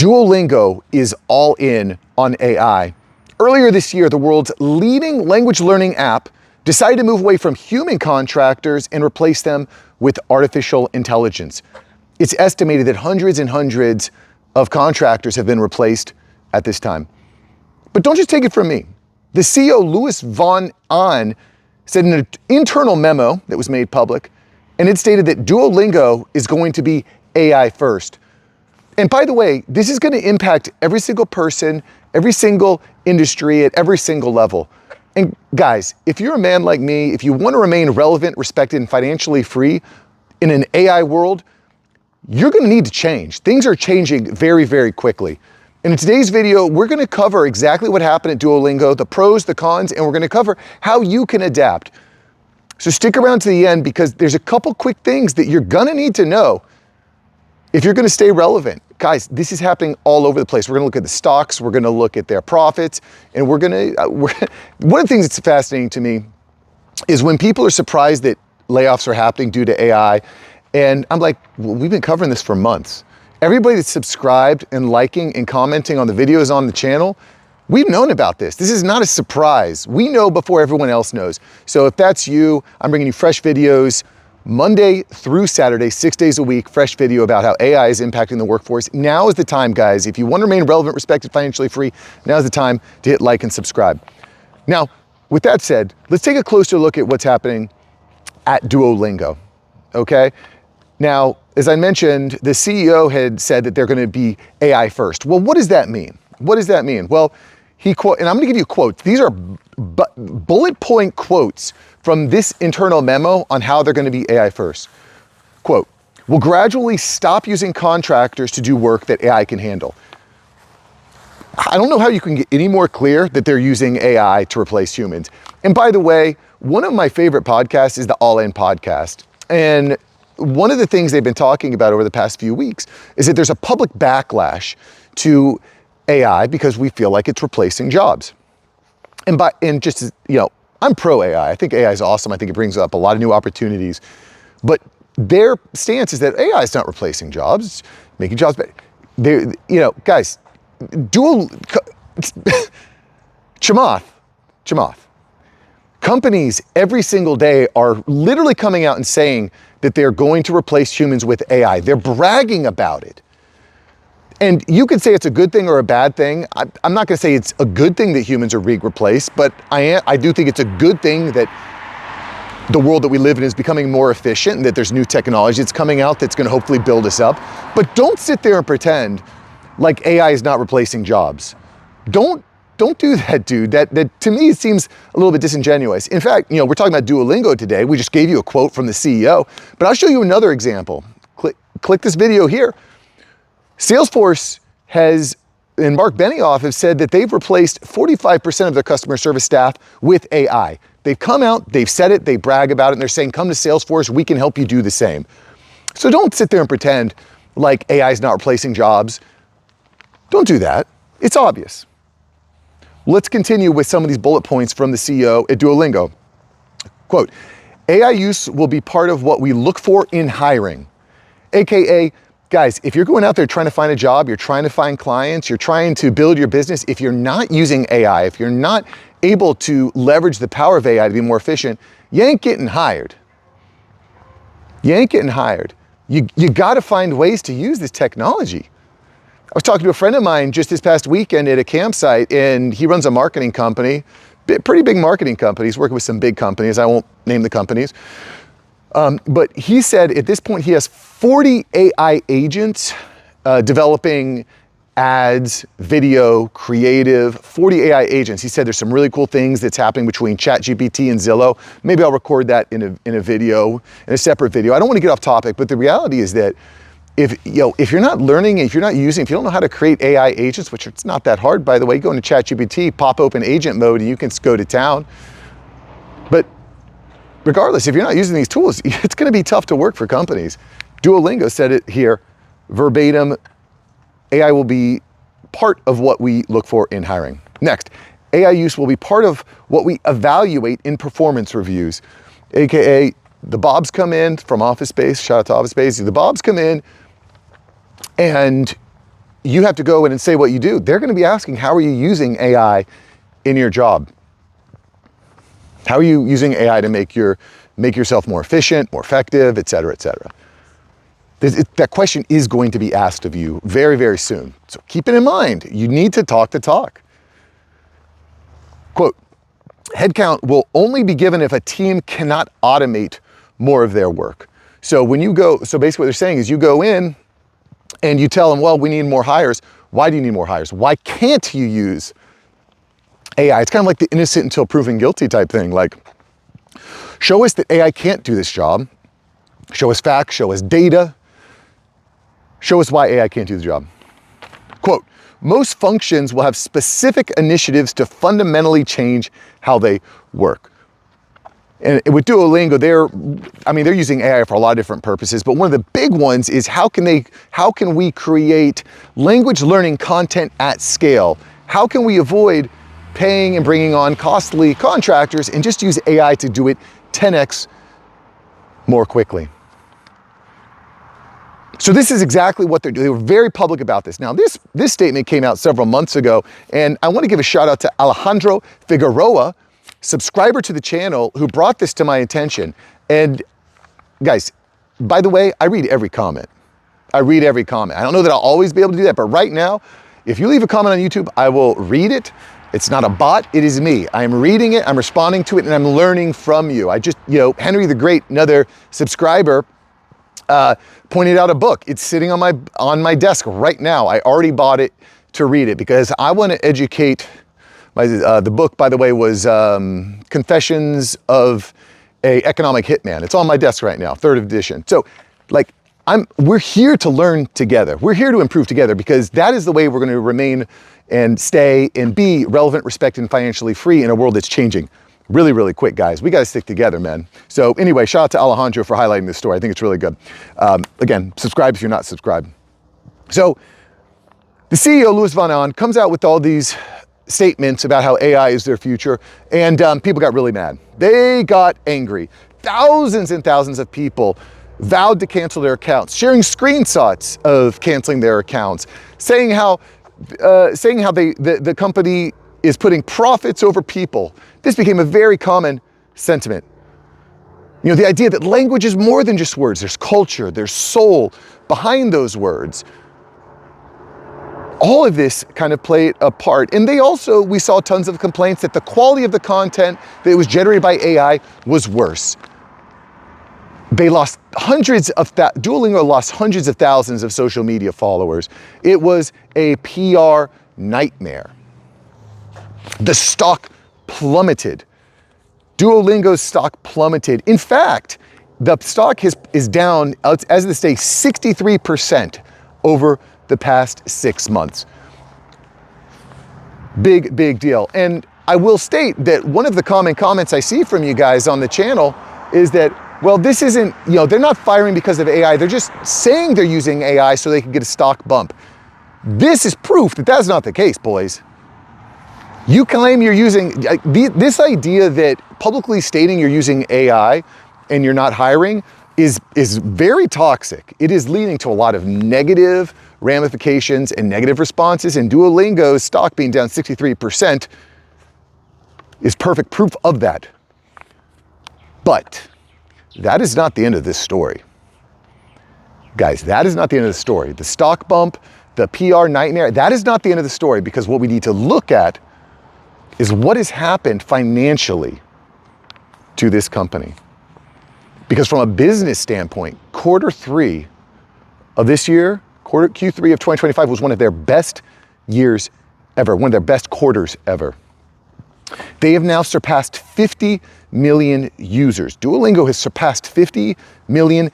Duolingo is all in on AI. Earlier this year, the world's leading language learning app decided to move away from human contractors and replace them with artificial intelligence. It's estimated that hundreds and hundreds of contractors have been replaced at this time. But don't just take it from me. The CEO, Louis von Ahn, said in an internal memo that was made public, and it stated that Duolingo is going to be AI first. And by the way, this is going to impact every single person, every single industry at every single level. And guys, if you're a man like me, if you want to remain relevant, respected, and financially free in an AI world, you're going to need to change. Things are changing very, very quickly. And in today's video, we're going to cover exactly what happened at Duolingo, the pros, the cons, and we're going to cover how you can adapt. So stick around to the end because there's a couple quick things that you're going to need to know if you're going to stay relevant. Guys, this is happening all over the place. We're going to look at the stocks, we're going to look at their profits, and we're going to, one of the things that's fascinating to me is when people are surprised that layoffs are happening due to AI, and I'm like, well, we've been covering this for months. Everybody that's subscribed and liking and commenting on the videos on the channel, we've known about this. This is not a surprise. We know before everyone else knows. So if that's you, I'm bringing you fresh videos Monday through Saturday, 6 days a week, fresh video about how AI is impacting the workforce. Now is the time, guys. If you want to remain relevant, respected, financially free, now is the time to hit like and subscribe. Now, with that said, let's take a closer look at what's happening at Duolingo, okay? Now, as I mentioned, the CEO had said that they're going to be AI first. Well, what does that mean? What does that mean? Well, and I'm going to give you quotes. These are bullet point quotes from this internal memo on how they're going to be AI first. Quote, "We'll gradually stop using contractors to do work that AI can handle." I don't know how you can get any more clear that they're using AI to replace humans. And by the way, one of my favorite podcasts is the All In podcast. And one of the things they've been talking about over the past few weeks is that there's a public backlash to AI because we feel like it's replacing jobs. And just, you know, I'm pro AI. I think AI is awesome. I think it brings up a lot of new opportunities. But their stance is that AI is not replacing jobs, it's making jobs better. You know, guys, Chamath. Companies every single day are literally coming out and saying that they're going to replace humans with AI. They're bragging about it. And you could say it's a good thing or a bad thing. I'm not going to say it's a good thing that humans are being replaced, but I do think it's a good thing that the world that we live in is becoming more efficient and that there's new technology that's coming out that's going to hopefully build us up. But don't sit there and pretend like AI is not replacing jobs. Don't do that, dude. That to me it seems a little bit disingenuous. In fact, you know, we're talking about Duolingo today. We just gave you a quote from the CEO, but I'll show you another example. Click this video here. Salesforce and Mark Benioff have said that they've replaced 45% of their customer service staff with AI. They've come out, they've said it, they brag about it, and they're saying, come to Salesforce, we can help you do the same. So don't sit there and pretend like AI is not replacing jobs. Don't do that. It's obvious. Let's continue with some of these bullet points from the CEO at Duolingo. Quote, "AI use will be part of what we look for in hiring." AKA, guys, if you're going out there trying to find a job, you're trying to find clients, you're trying to build your business, if you're not using AI, if you're not able to leverage the power of AI to be more efficient, you ain't getting hired. You ain't getting hired. You got to find ways to use this technology. I was talking to a friend of mine just this past weekend at a campsite, and he runs a marketing company, pretty big marketing company. He's working with some big companies. I won't name the companies. But he said at this point he has 40 AI agents developing ads, video, creative, 40 AI agents. He said there's some really cool things that's happening between ChatGPT and Zillow. Maybe I'll record that in a video, in a separate video. I don't want to get off topic, but the reality is that if you're not learning, if you're not using, if you don't know how to create AI agents, which it's not that hard, by the way, go into ChatGPT, pop open agent mode, and you can go to town. But regardless, if you're not using these tools, it's going to be tough to work for companies. Duolingo said it here, verbatim, AI will be part of what we look for in hiring. Next, AI use will be part of what we evaluate in performance reviews, AKA the Bobs come in from Office Space, shout out to Office Space, the Bobs come in and you have to go in and say what you do, they're going to be asking, how are you using AI in your job? How are you using AI to make yourself more efficient, more effective, et cetera, et cetera? That question is going to be asked of you very, very soon. So keep it in mind. You need to talk the talk. Quote, headcount will only be given if a team cannot automate more of their work. So so basically what they're saying is you go in and you tell them, well, we need more hires. Why do you need more hires? Why can't you use AI? It's kind of like the innocent until proven guilty type thing. Like, show us that AI can't do this job. Show us facts, show us data. Show us why AI can't do the job. Quote, most functions will have specific initiatives to fundamentally change how they work. And with Duolingo, they're using AI for a lot of different purposes, but one of the big ones is how can we create language learning content at scale? How can we avoid paying and bringing on costly contractors and just use AI to do it 10x more quickly? So this is exactly what they're doing. They were very public about this. Now, this statement came out several months ago, and I want to give a shout out to Alejandro Figueroa, subscriber to the channel, who brought this to my attention. And guys, by the way, I read every comment. I read every comment. I don't know that I'll always be able to do that, but right now, if you leave a comment on YouTube, I will read it. It's not a bot, it is me. I'm reading it, I'm responding to it, and I'm learning from you. Henry the Great, another subscriber, pointed out a book. It's sitting on my desk right now. I already bought it to read it because I want to educate. The book, by the way, was Confessions of an Economic Hitman. It's on my desk right now, 3rd edition. So, we're here to learn together. We're here to improve together because that is the way we're going to remain and stay and be relevant, respected, and financially free in a world that's changing really, really quick, guys. We got to stick together, man. So anyway, shout out to Alejandro for highlighting this story. I think it's really good. Again, subscribe if you're not subscribed. So the CEO, Louis Van Ahn, comes out with all these statements about how AI is their future, and people got really mad. They got angry. Thousands and thousands of people vowed to cancel their accounts, sharing screenshots of canceling their accounts, saying how the company is putting profits over people. This became a very common sentiment. The idea that language is more than just words. There's culture, there's soul behind those words. All of this kind of played a part. And we saw tons of complaints that the quality of the content that was generated by AI was worse. They lost Duolingo lost hundreds of thousands of social media followers. It was a PR nightmare. The stock plummeted. Duolingo's stock plummeted. In fact, the stock is down, as of this day, 63% over the past 6 months. Big, big deal. And I will state that one of the common comments I see from you guys on the channel is that, well, this isn't, they're not firing because of AI. They're just saying they're using AI so they can get a stock bump. This is proof that that's not the case, boys. You claim you're using, this idea that publicly stating you're using AI and you're not hiring is very toxic. It is leading to a lot of negative ramifications and negative responses, and Duolingo's stock being down 63% is perfect proof of that. But that is not the end of this story. Guys, that is not the end of the story. The stock bump, the PR nightmare, that is not the end of the story, because what we need to look at is what has happened financially to this company. Because from a business standpoint, Q3 of this year, Q3 of 2025 was one of their best years ever, one of their best quarters ever. They have now surpassed 50 million users. Duolingo has surpassed 50 million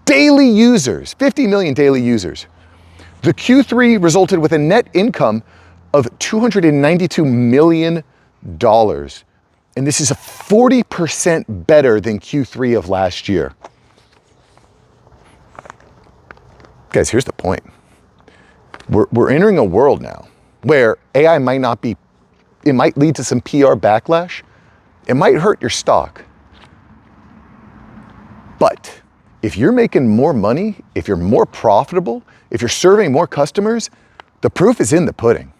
daily users, 50 million daily users. The Q3 resulted with a net income of $292 million. And this is a 40% better than Q3 of last year. Guys, here's the point. We're entering a world now where AI it might lead to some PR backlash. It might hurt your stock. But if you're making more money, if you're more profitable, if you're serving more customers, The proof is in the pudding.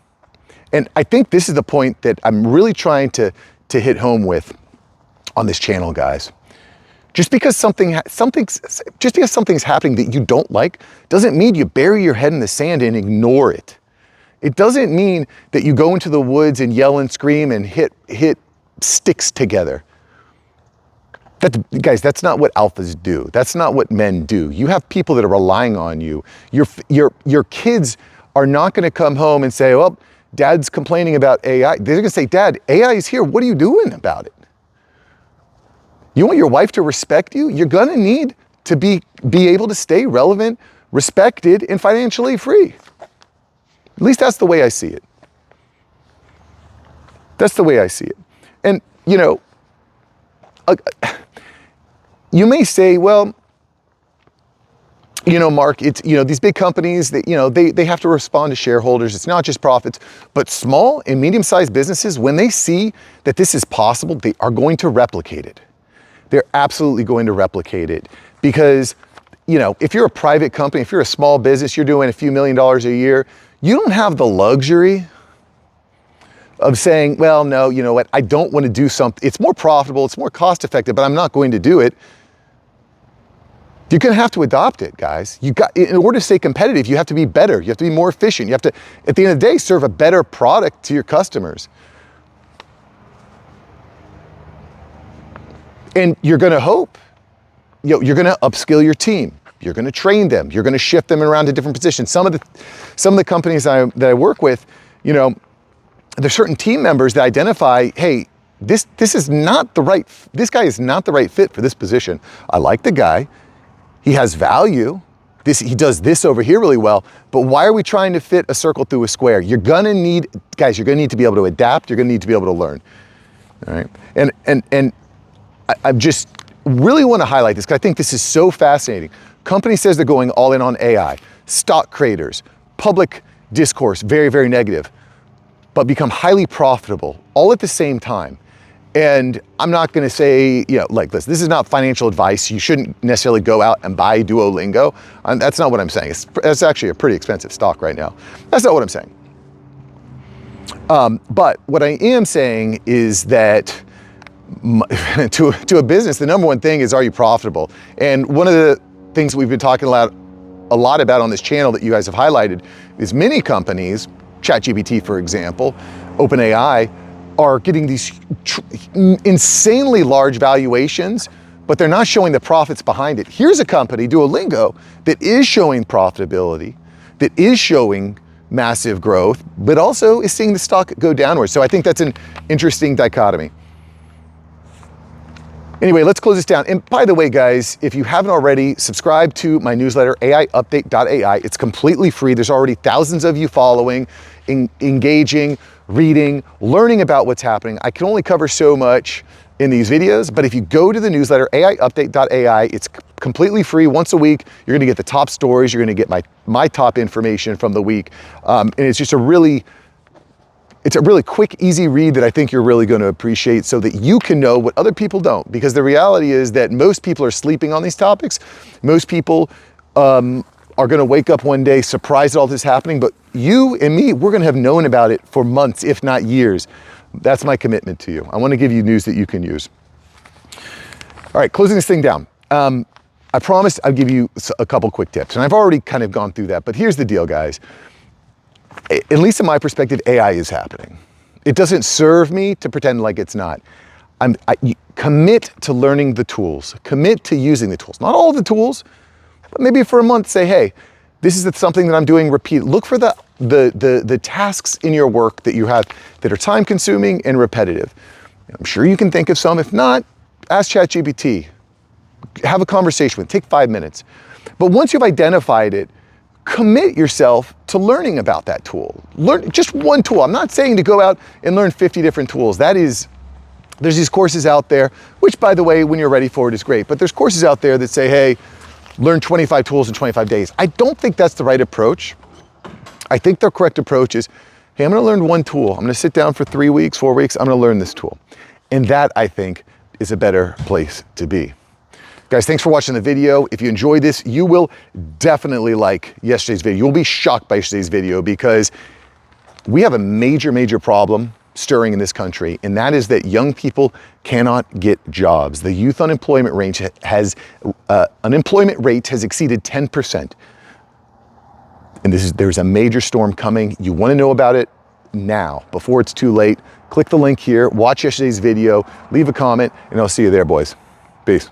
And I think this is the point that I'm really trying to hit home with on this channel, guys. Just because something's happening that you don't like doesn't mean you bury your head in the sand and ignore it. It doesn't mean that you go into the woods and yell and scream and hit sticks together. Guys, that's not what alphas do. That's not what men do. You have people that are relying on you. Your kids are not going to come home and say, well, Dad's complaining about AI. They're going to say, Dad, AI is here. What are you doing about it? You want your wife to respect you? You're going to need to be able to stay relevant, respected, and financially free. At least that's the way I see it. That's the way I see it. And, you know, you may say, well, you know, Mark, it's, you know, these big companies that, you know, they have to respond to shareholders. It's not just profits, but small and medium-sized businesses, when they see that this is possible, they are going to replicate it. They're absolutely going to replicate it because, you know, if you're a private company, if you're a small business, you're doing a few $1 million a year, you don't have the luxury of saying, well, no, you know what, I don't want to do something. It's more profitable, it's more cost effective, but I'm not going to do it. You're going to have to adopt it, guys. In order to stay competitive, you have to be better. You have to be more efficient. You have to, at the end of the day, serve a better product to your customers. And you're going to hope, you know, you're going to upskill your team. You're going to train them. You're going to shift them around to different positions. Some of the companies that I work with, you know, there's certain team members that identify, hey, this guy is not the right fit for this position. I like the guy. He has value. He does this over here really well, but why are we trying to fit a circle through a square? You're gonna need to be able to adapt. You're gonna need to be able to learn. All right. And I just really want to highlight this because I think this is so fascinating. Company says they're going all in on AI. Stock creators, public discourse, very, very negative, but become highly profitable all at the same time. And I'm not going to say, you know, like this is not financial advice. You shouldn't necessarily go out and buy Duolingo. That's not what I'm saying. It's actually a pretty expensive stock right now. That's not what I'm saying. But what I am saying is that to a business, the number one thing is, are you profitable? And one of the things we've been talking a lot about on this channel that you guys have highlighted is many companies, ChatGPT, for example, OpenAI, are getting these insanely large valuations, but they're not showing the profits behind it. Here's a company, Duolingo, that is showing profitability, that is showing massive growth, but also is seeing the stock go downwards. So I think that's an interesting dichotomy. Anyway, let's close this down. And by the way, guys, if you haven't already, subscribe to my newsletter, aiupdate.ai. It's completely free. There's already thousands of you following, engaging, reading, learning about what's happening. I can only cover so much in these videos, but if you go to the newsletter, aiupdate.ai, it's completely free. Once a week, you're gonna get the top stories, you're gonna get my top information from the week. And it's just a really quick, easy read that I think you're really gonna appreciate so that you can know what other people don't. Because the reality is that most people are sleeping on these topics. Most people are gonna wake up one day surprised at all this happening, but you and me, we're gonna have known about it for months, if not years. That's my commitment to you. I wanna give you news that you can use. All right, closing this thing down. I promised I'd give you a couple quick tips, and I've already kind of gone through that, but here's the deal, guys. At least in my perspective, AI is happening. It doesn't serve me to pretend like it's not. Commit to learning the tools, commit to using the tools. Not all of the tools, but maybe for a month say, hey, this is something that I'm doing repeat. Look for the tasks in your work that you have that are time consuming and repetitive. I'm sure you can think of some. If not, ask ChatGPT. Have a conversation with it. Take 5 minutes. But once you've identified it, commit yourself to learning about that tool. Learn just one tool. I'm not saying to go out and learn 50 different tools. There's these courses out there, which by the way, when you're ready for it is great, but there's courses out there that say, hey, learn 25 tools in 25 days. I don't think that's the right approach. I think the correct approach is, hey, I'm gonna learn one tool. I'm gonna sit down for 3 weeks, 4 weeks, I'm gonna learn this tool. And that, I think, is a better place to be. Guys, thanks for watching the video. If you enjoyed this, you will definitely like yesterday's video. You'll be shocked by yesterday's video because we have a major problem stirring in this country, and that is that young people cannot get jobs. The youth unemployment rate has exceeded 10%. And there's a major storm coming. You want to know about it now, before it's too late. Click the link here, watch yesterday's video, leave a comment, and I'll see you there, boys. Peace.